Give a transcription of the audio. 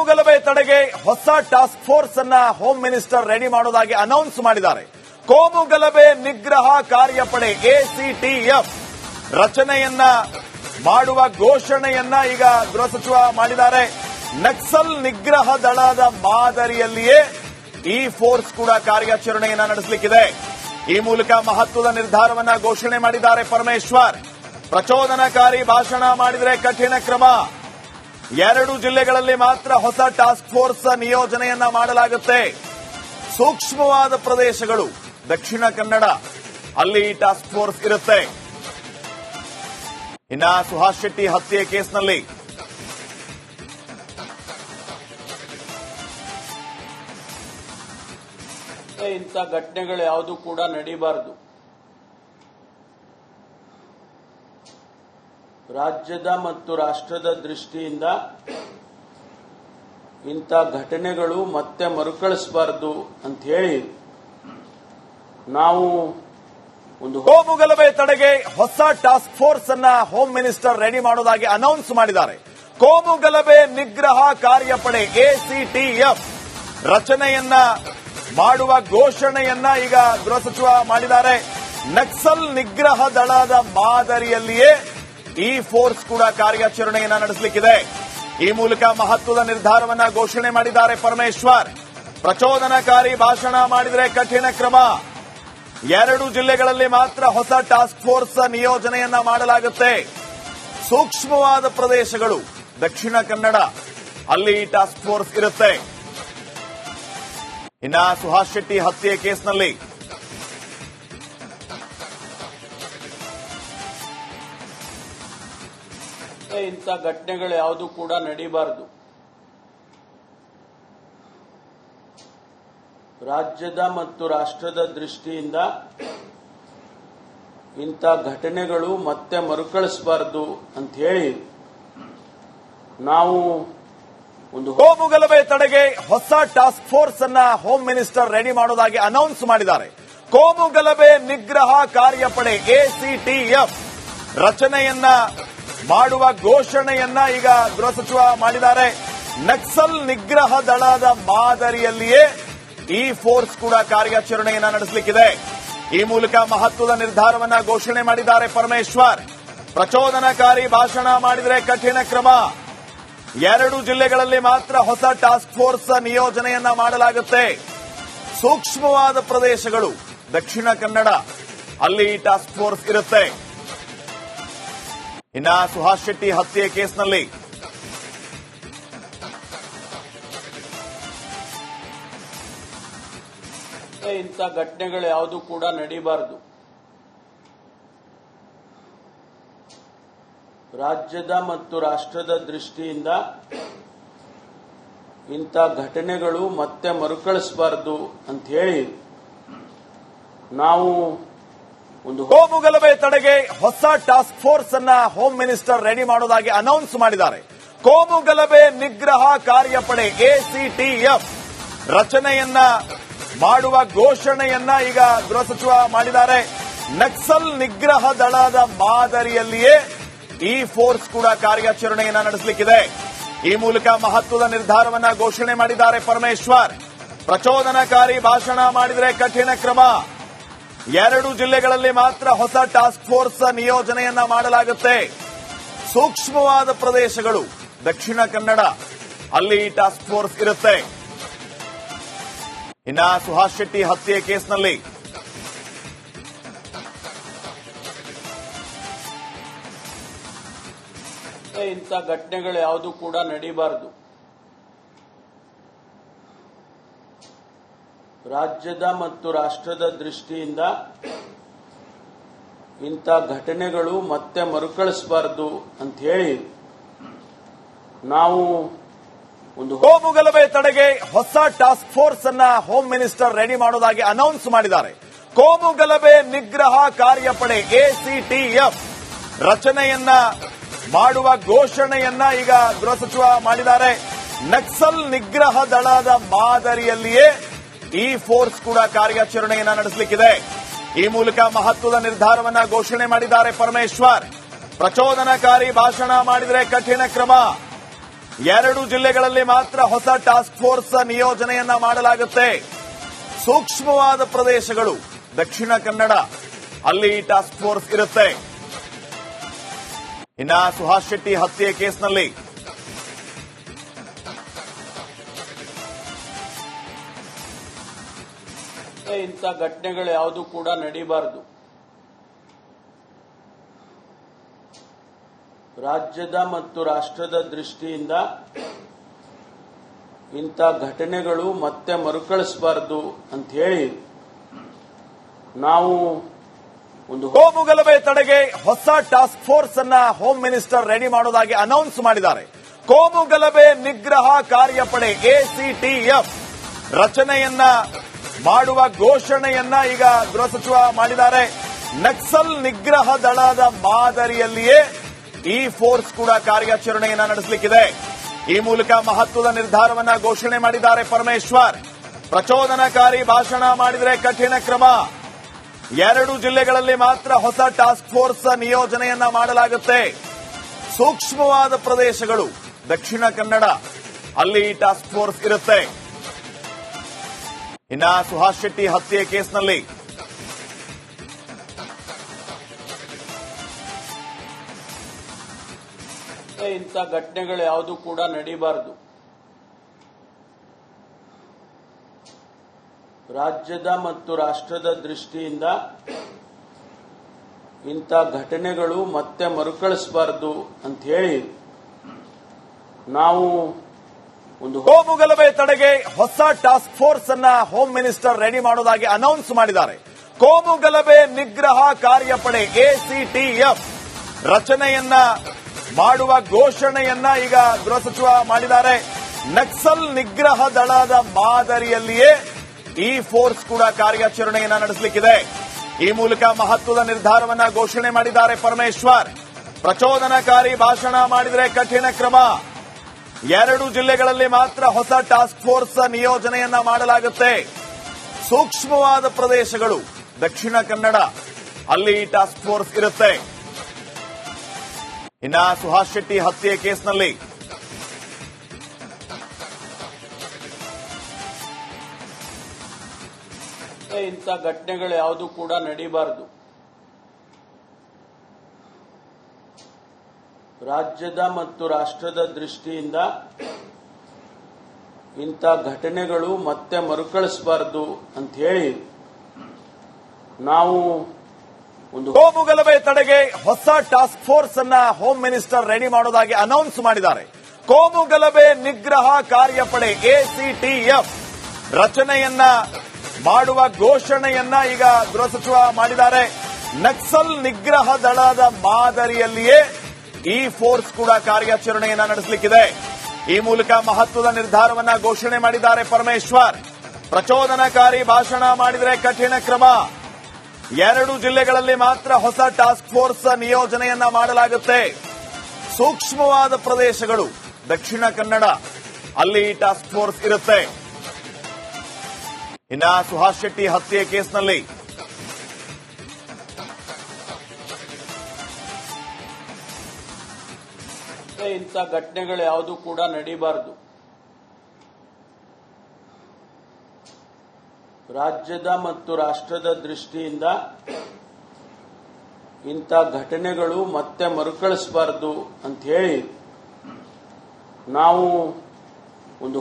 ಕೋಮುಗಲಭೆ ತಡೆಗೆ ಹೊಸ task force ಅನ್ನ ಹೋಮ್ ಮಿನಿಸ್ಟರ್ ರೆಡಿ ಮಾಡೋದಾಗಿ ಅನೌನ್ಸ್ ಮಾಡಿದ್ದಾರೆ. ಕೋಮುಗಲಭೆ ನಿಗ್ರಹ ಕಾರ್ಯಪಡೆ ACTF ರಚನೆಯನ್ನ ಮಾಡುವ ಘೋಷಣೆಯನ್ನ ಈಗ ಗೃಹ ಸಚಿವ ಮಾಡಿದ್ದಾರೆ. ನಕ್ಸಲ್ ನಿಗ್ರಹ ದಳದ ಮಾದರಿಯಲ್ಲಿಯೇ ಈ ಫೋರ್ಸ್ ಕೂಡ ಕಾರ್ಯಾಚರಣೆಯನ್ನ ನಡೆಸಲಿಕ್ಕಿದೆ. ಈ ಮೂಲಕ ಮಹತ್ವದ ನಿರ್ಧಾರವನ್ನ ಘೋಷಣೆ ಮಾಡಿದ್ದಾರೆ ಪರಮೇಶ್ವರ್. ಪ್ರಚೋದನಕಾರಿ ಭಾಷಣ ಮಾಡಿದರೆ ಕಠಿಣ ಕ್ರಮ. 2 ಜಿಲ್ಲೆಗಳಲ್ಲಿ ಮಾತ್ರ ಹೊಸ ಟಾಸ್ಕ್ ಫೋರ್ಸ್ ನಿಯೋಜನೆಯನ್ನ ಮಾಡಲಾಗುತ್ತೆ. ಸೂಕ್ಷ್ಮವಾದ ಪ್ರದೇಶಗಳು ದಕ್ಷಿಣ ಕನ್ನಡ, ಅಲ್ಲಿ ಟಾಸ್ಕ್ ಫೋರ್ಸ್ ಇರುತ್ತೆ. ಇನ್ನ ಸುಹಾಸ್ ಶೆಟ್ಟಿ ಹತ್ಯೆ ಕೇಸ್ನಲ್ಲಿ ಇಂಥ ಘಟನೆಗಳು ಯಾವುದು ಕೂಡ ನಡೀಬಾರದು. ರಾಜ್ಯದ ಮತ್ತು ರಾಷ್ಟ್ರದ ದೃಷ್ಟಿಯಿಂದ ಇಂಥ ಘಟನೆಗಳು ಮತ್ತೆ ಮರುಕಳಿಸಬಾರದು ಅಂತ ಹೇಳಿ ನಾವು ಕೋಮುಗಲಭೆ ತಡೆಗೆ ಹೊಸ ಟಾಸ್ಕ್ ಫೋರ್ಸ್ ಅನ್ನ ಹೋಮ್ ಮಿನಿಸ್ಟರ್ ರೆಡಿ ಮಾಡೋದಾಗಿ ಅನೌನ್ಸ್ ಮಾಡಿದ್ದಾರೆ. ಕೋಮುಗಲಭೆ ನಿಗ್ರಹ ಕಾರ್ಯಪಡೆ ACTF ರಚನೆಯನ್ನ ಮಾಡುವ ಘೋಷಣೆಯನ್ನ ಈಗ ಗೃಹ ಸಚಿವ ಮಾಡಿದ್ದಾರೆ. ನಕ್ಸಲ್ ನಿಗ್ರಹ ದಳದ ಮಾದರಿಯಲ್ಲಿಯೇ ಈ ಫೋರ್ಸ್ ಕೂಡ ಕಾರ್ಯಾಚರಣೆಯನ್ನ ನಡೆಸಲಿಕ್ಕಿದೆ. ಈ ಮೂಲಕ ಮಹತ್ವದ ನಿರ್ಧಾರವನ್ನ ಘೋಷಣೆ ಮಾಡಿದ್ದಾರೆ ಪರಮೇಶ್ವರ್. ಪ್ರಚೋದನಕಾರಿ ಭಾಷಣ ಮಾಡಿದರೆ ಕಠಿಣ ಕ್ರಮ. 2 ಜಿಲ್ಲೆಗಳಲ್ಲಿ ಮಾತ್ರ ಹೊಸ ಟಾಸ್ಕ್ ಫೋರ್ಸ್ ನಿಯೋಜನೆಯನ್ನ ಮಾಡಲಾಗುತ್ತೆ. ಸೂಕ್ಷ್ಮವಾದ ಪ್ರದೇಶಗಳು ದಕ್ಷಿಣ ಕನ್ನಡ, ಅಲ್ಲಿ ಟಾಸ್ಕ್ ಫೋರ್ಸ್ ಇರುತ್ತೆ. ಇನ್ನ ಸುಹಾಸ್ ಶೆಟ್ಟಿ ಹತ್ಯೆ ಕೇಸ್ನಲ್ಲಿ ಇಂಥ ಘಟನೆಗಳು ಯಾವುದು ಕೂಡ ನಡೀಬಾರದು. ರಾಜ್ಯದ ಮತ್ತು ರಾಷ್ಟ್ರದ ದೃಷ್ಟಿಯಿಂದ ಇಂಥ ಘಟನೆಗಳು ಮತ್ತೆ ಮರುಕಳಿಸಬಾರದು ಅಂತ ಹೇಳಿ ನಾವು ಕೋಮುಗಲಭೆ ತಡೆಗೆ ಹೊಸ ಟಾಸ್ಕ್ ಫೋರ್ಸ್ ಅನ್ನ ಹೋಮ್ ಮಿನಿಸ್ಟರ್ ರೆಡಿ ಮಾಡೋದಾಗಿ ಅನೌನ್ಸ್ ಮಾಡಿದ್ದಾರೆ. ಕೋಮುಗಲಭೆ ನಿಗ್ರಹ ಕಾರ್ಯಪಡೆ ACTF ರಚನೆಯನ್ನ ಮಾಡುವ ಘೋಷಣೆಯನ್ನ ಈಗ ಗೃಹ ಸಚಿವ ಮಾಡಿದ್ದಾರೆ. ನಕ್ಸಲ್ ನಿಗ್ರಹ ದಳದ ಮಾದರಿಯಲ್ಲಿಯೇ ಈ ಫೋರ್ಸ್ ಕೂಡ ಕಾರ್ಯಾಚರಣೆಯನ್ನ ನಡೆಸಲಿಕ್ಕಿದೆ. ಈ ಮೂಲಕ ಮಹತ್ವದ ನಿರ್ಧಾರವನ್ನ ಘೋಷಣೆ ಮಾಡಿದ್ದಾರೆ ಪರಮೇಶ್ವರ್. ಪ್ರಚೋದನಕಾರಿ ಭಾಷಣ ಮಾಡಿದರೆ ಕಠಿಣ ಕ್ರಮ. 2 ಜಿಲ್ಲೆಗಳಲ್ಲಿ ಮಾತ್ರ ಹೊಸ ಟಾಸ್ಕ್ ಫೋರ್ಸ್ ನಿಯೋಜನೆಯನ್ನ ಮಾಡಲಾಗುತ್ತೆ. ಸೂಕ್ಷ್ಮವಾದ ಪ್ರದೇಶಗಳು ದಕ್ಷಿಣ ಕನ್ನಡ, ಅಲ್ಲಿ ಟಾಸ್ಕ್ ಫೋರ್ಸ್ ಇರುತ್ತೆ. ಇನ್ನ ಸುಹಾಸ್ ಶೆಟ್ಟಿ ಹತ್ಯೆ ಕೇಸ್ನಲ್ಲಿ ಇಂಥ ಘಟನೆಗಳು ಯಾವುದು ಕೂಡ ನಡೀಬಾರದು. ರಾಜ್ಯದ ಮತ್ತು ರಾಷ್ಟ್ರದ ದೃಷ್ಟಿಯಿಂದ ಇಂಥ ಘಟನೆಗಳು ಮತ್ತೆ ಮರುಕಳಿಸಬಾರದು ಅಂತ ಹೇಳಿ ನಾವು ಕೋಮುಗಲಭೆ ತಡೆಗೆ ಹೊಸ ಟಾಸ್ಕ್ ಫೋರ್ಸ್ ಅನ್ನ ಹೋಮ್ ಮಿನಿಸ್ಟರ್ ರೆಡಿ ಮಾಡೋದಾಗಿ ಅನೌನ್ಸ್ ಮಾಡಿದ್ದಾರೆ. ಕೋಮುಗಲಭೆ ನಿಗ್ರಹ ಕಾರ್ಯಪಡೆ ACTF ರಚನೆಯನ್ನ ಮಾಡುವ ಘೋಷಣೆಯನ್ನ ಈಗ ಗೃಹ ಸಚಿವ ಮಾಡಿದ್ದಾರೆ. ನಕ್ಸಲ್ ನಿಗ್ರಹ ದಳದ ಮಾದರಿಯಲ್ಲಿಯೇ ಈ ಫೋರ್ಸ್ ಕೂಡ ಕಾರ್ಯಾಚರಣೆಯನ್ನ ನಡೆಸಲಿಕ್ಕಿದೆ. ಈ ಮೂಲಕ ಮಹತ್ವದ ನಿರ್ಧಾರವನ್ನ ಘೋಷಣೆ ಮಾಡಿದ್ದಾರೆ ಪರಮೇಶ್ವರ್. ಪ್ರಚೋದನಕಾರಿ ಭಾಷಣ ಮಾಡಿದರೆ ಕಠಿಣ ಕ್ರಮ. 2 ಜಿಲ್ಲೆಗಳಲ್ಲಿ ಮಾತ್ರ ಹೊಸ ಟಾಸ್ಕ್ ಫೋರ್ಸ್ ನಿಯೋಜನೆಯನ್ನ ಮಾಡಲಾಗುತ್ತೆ. ಸೂಕ್ಷ್ಮವಾದ ಪ್ರದೇಶಗಳು ದಕ್ಷಿಣ ಕನ್ನಡ, ಅಲ್ಲಿ ಟಾಸ್ಕ್ ಫೋರ್ಸ್ ಇರುತ್ತೆ. ಇನ್ನ ಸುಹಾಸ್ ಶೆಟ್ಟಿ ಹತ್ಯೆ ಕೇಸ್ನಲ್ಲಿ ಇಂಥ ಘಟನೆಗಳು ಯಾವುದು ಕೂಡ ನಡೀಬಾರದು. ರಾಜ್ಯದ ಮತ್ತು ರಾಷ್ಟ್ರದ ದೃಷ್ಟಿಯಿಂದ ಇಂಥ ಘಟನೆಗಳು ಮತ್ತೆ ಮರುಕಳಿಸಬಾರದು ಅಂತ ಹೇಳಿ ನಾವು ಕೋಮುಗಲಭೆ ತಡೆಗೆ ಹೊಸ ಟಾಸ್ಕ್ ಫೋರ್ಸ್ ಅನ್ನ ಹೋಮ್ ಮಿನಿಸ್ಟರ್ ರೆಡಿ ಮಾಡೋದಾಗಿ ಅನೌನ್ಸ್ ಮಾಡಿದ್ದಾರೆ. ಕೋಮುಗಲಭೆ ನಿಗ್ರಹ ಕಾರ್ಯಪಡೆ ACTF ರಚನೆಯನ್ನ ಮಾಡುವ ಘೋಷಣೆಯನ್ನ ಈಗ ಗೃಹ ಸಚಿವ ಮಾಡಿದ್ದಾರೆ. ನಕ್ಸಲ್ ನಿಗ್ರಹ ದಳದ ಮಾದರಿಯಲ್ಲಿಯೇ ಈ ಫೋರ್ಸ್ ಕೂಡ ಕಾರ್ಯಾಚರಣೆಯನ್ನ ನಡೆಸಲಿಕ್ಕಿದೆ. ಈ ಮೂಲಕ ಮಹತ್ವದ ನಿರ್ಧಾರವನ್ನ ಘೋಷಣೆ ಮಾಡಿದ್ದಾರೆ ಪರಮೇಶ್ವರ್. ಪ್ರಚೋದನಕಾರಿ ಭಾಷಣ ಮಾಡಿದರೆ ಕಠಿಣ ಕ್ರಮ. 2 ಜಿಲ್ಲೆಗಳಲ್ಲಿ ಮಾತ್ರ ಹೊಸ ಟಾಸ್ಕ್ ಫೋರ್ಸ್ ನಿಯೋಜನೆಯನ್ನ ಮಾಡಲಾಗುತ್ತೆ. ಸೂಕ್ಷ್ಮವಾದ ಪ್ರದೇಶಗಳು ದಕ್ಷಿಣ ಕನ್ನಡ, ಅಲ್ಲಿ ಟಾಸ್ಕ್ ಫೋರ್ಸ್ ಇರುತ್ತೆ. ಇನ್ನ ಸುಹಾಸ್ ಶೆಟ್ಟಿ ಹತ್ಯೆ ಕೇಸ್ನಲ್ಲಿ ಇಂಥ ಘಟನೆಗಳು ಯಾವುದು ಕೂಡ ನಡೀಬಾರದು. ರಾಜ್ಯದ ಮತ್ತು ರಾಷ್ಟ್ರದ ದೃಷ್ಟಿಯಿಂದ ಇಂಥ ಘಟನೆಗಳು ಮತ್ತೆ ಮರುಕಳಿಸಬಾರದು ಅಂತ ಹೇಳಿ ನಾವು ಒಂದು ಕೋಮು ಗಲಭೆ ತಡೆಗೆ ಹೊಸ ಟಾಸ್ಕ್ ಫೋರ್ಸ್ ಅನ್ನ ಹೋಮ್ ಮಿನಿಸ್ಟರ್ ರೆಡಿ ಮಾಡೋದಾಗಿ ಅನೌನ್ಸ್ ಮಾಡಿದ್ದಾರೆ. ಕೋಮು ಗಲಭೆ ನಿಗ್ರಹ ಕಾರ್ಯಪಡೆ ACTF ರಚನೆಯನ್ನ ಮಾಡುವ ಘೋಷಣೆಯನ್ನ ಈಗ ಗೃಹ ಸಚಿವ ಮಾಡಿದ್ದಾರೆ. ನಕ್ಸಲ್ ನಿಗ್ರಹ ದಳದ ಮಾದರಿಯಲ್ಲಿಯೇ ಈ ಫೋರ್ಸ್ ಕೂಡ ಕಾರ್ಯಾಚರಣೆಯನ್ನ ನಡೆಸಲಿಕ್ಕಿದೆ. ಈ ಮೂಲಕ ಮಹತ್ವದ ನಿರ್ಧಾರವನ್ನ ಘೋಷಣೆ ಮಾಡಿದ್ದಾರೆ ಪರಮೇಶ್ವರ್. ಪ್ರಚೋದನಕಾರಿ ಭಾಷಣ ಮಾಡಿದರೆ ಕಠಿಣ ಕ್ರಮ. 2 ಜಿಲ್ಲೆಗಳಲ್ಲಿ ಮಾತ್ರ ಹೊಸ ಟಾಸ್ಕ್ ಫೋರ್ಸ್ ನಿಯೋಜನೆಯನ್ನ ಮಾಡಲಾಗುತ್ತೆ. ಸೂಕ್ಷ್ಮವಾದ ಪ್ರದೇಶಗಳು ದಕ್ಷಿಣ ಕನ್ನಡ, ಅಲ್ಲಿ ಟಾಸ್ಕ್ ಫೋರ್ಸ್ ಇರುತ್ತೆ. ಇನ್ನ ಸುಹಾಸ್ ಶೆಟ್ಟಿ ಹತ್ಯೆ ಕೇಸ್ನಲ್ಲಿ ಇಂಥ ಘಟನೆಗಳು ಯಾವುದು ಕೂಡ ನಡೀಬಾರದು. ರಾಜ್ಯದ ಮತ್ತು ರಾಷ್ಟ್ರದ ದೃಷ್ಟಿಯಿಂದ ಇಂಥ ಘಟನೆಗಳು ಮತ್ತೆ ಮರುಕಳಿಸಬಾರದು ಅಂತ ಹೇಳಿ ನಾವು ಒಂದು ಕೋಮು ಗಲಭೆ ತಡೆಗೆ ಹೊಸ ಟಾಸ್ಕ್ ಫೋರ್ಸ್ ಅನ್ನ ಹೋಮ್ ಮಿನಿಸ್ಟರ್ ರೆಡಿ ಮಾಡೋದಾಗಿ ಅನೌನ್ಸ್ ಮಾಡಿದ್ದಾರೆ. ಕೋಮು ಗಲಭೆ ನಿಗ್ರಹ ಕಾರ್ಯಪಡೆ ACTF ರಚನೆಯನ್ನ ಮಾಡುವ ಘೋಷಣೆಯನ್ನ ಈಗ ಗೃಹ ಸಚಿವ ಮಾಡಿದ್ದಾರೆ. ನಕ್ಸಲ್ ನಿಗ್ರಹ ದಳದ ಮಾದರಿಯಲ್ಲಿಯೇ ಈ ಫೋರ್ಸ್ ಕೂಡ ಕಾರ್ಯಾಚರಣೆಯನ್ನ ನಡೆಸಲಿಕ್ಕಿದೆ. ಈ ಮೂಲಕ ಮಹತ್ವದ ನಿರ್ಧಾರವನ್ನ ಘೋಷಣೆ ಮಾಡಿದ್ದಾರೆ ಪರಮೇಶ್ವರ್. ಪ್ರಚೋದನಕಾರಿ ಭಾಷಣ ಮಾಡಿದರೆ ಕಠಿಣ ಕ್ರಮ. 2 ಜಿಲ್ಲೆಗಳಲ್ಲಿ ಮಾತ್ರ ಹೊಸ ಟಾಸ್ಕ್ ಫೋರ್ಸ್ ನಿಯೋಜನೆಯನ್ನ ಮಾಡಲಾಗುತ್ತೆ. ಸೂಕ್ಷ್ಮವಾದ ಪ್ರದೇಶಗಳು ದಕ್ಷಿಣ ಕನ್ನಡ, ಅಲ್ಲಿ ಟಾಸ್ಕ್ ಫೋರ್ಸ್ ಇರುತ್ತೆ. ಇನ್ನ ಸುಹಾಸ್ ಶೆಟ್ಟಿ ಹತ್ಯೆ ಕೇಸ್ನಲ್ಲಿ ಇಂಥ ಘಟನೆಗಳು ಯಾವುದು ಕೂಡ ನಡೀಬಾರದು. ರಾಜ್ಯದ ಮತ್ತು ರಾಷ್ಟ್ರದ ದೃಷ್ಟಿಯಿಂದ ಇಂಥ ಘಟನೆಗಳು ಮತ್ತೆ ಮರುಕಳಿಸಬಾರದು ಅಂತ ಹೇಳಿ ನಾವು ಒಂದು ಕೋಮು ಗಲಭೆ ತಡೆಗೆ ಹೊಸ ಟಾಸ್ಕ್ ಫೋರ್ಸ್ ಅನ್ನ ಹೋಮ್ ಮಿನಿಸ್ಟರ್ ರೆಡಿ ಮಾಡೋದಾಗಿ ಅನೌನ್ಸ್ ಮಾಡಿದ್ದಾರೆ. ಕೋಮು ಗಲಭೆ ನಿಗ್ರಹ ಕಾರ್ಯಪಡೆ ACTF ರಚನೆಯನ್ನ ಮಾಡುವ ಘೋಷಣೆಯನ್ನ ಈಗ ಗೃಹ ಸಚಿವ ಮಾಡಿದ್ದಾರೆ. ನಕ್ಸಲ್ ನಿಗ್ರಹ ದಳದ ಮಾದರಿಯಲ್ಲಿಯೇ ಈ ಫೋರ್ಸ್ ಕೂಡ ಕಾರ್ಯಾಚರಣೆಯನ್ನ ನಡೆಸಲಿಕ್ಕಿದೆ. ಈ ಮೂಲಕ ಮಹತ್ವದ ನಿರ್ಧಾರವನ್ನ ಘೋಷಣೆ ಮಾಡಿದ್ದಾರೆ ಪರಮೇಶ್ವರ್. ಪ್ರಚೋದನಕಾರಿ ಭಾಷಣ ಮಾಡಿದರೆ ಕಠಿಣ ಕ್ರಮ. 2 ಜಿಲ್ಲೆಗಳಲ್ಲಿ ಮಾತ್ರ ಹೊಸ ಟಾಸ್ಕ್ ಫೋರ್ಸ್ ನಿಯೋಜನೆಯನ್ನ ಮಾಡಲಾಗುತ್ತೆ. ಸೂಕ್ಷ್ಮವಾದ ಪ್ರದೇಶಗಳು ದಕ್ಷಿಣ ಕನ್ನಡ, ಅಲ್ಲಿ ಟಾಸ್ಕ್ ಫೋರ್ಸ್ ಇರುತ್ತೆ. ಇನ್ನ ಸುಹಾಸ್ ಶೆಟ್ಟಿ ಹತ್ಯೆ ಕೇಸ್ನಲ್ಲಿ ಇಂಥ ಘಟನೆಗಳು ಯಾವುದು ಕೂಡ ನಡೀಬಾರದು. ರಾಜ್ಯದ ಮತ್ತು ರಾಷ್ಟ್ರದ ದೃಷ್ಟಿಯಿಂದ ಇಂಥ ಘಟನೆಗಳು ಮತ್ತೆ ಮರುಕಳಿಸಬಾರದು ಅಂತ ಹೇಳಿ ನಾವು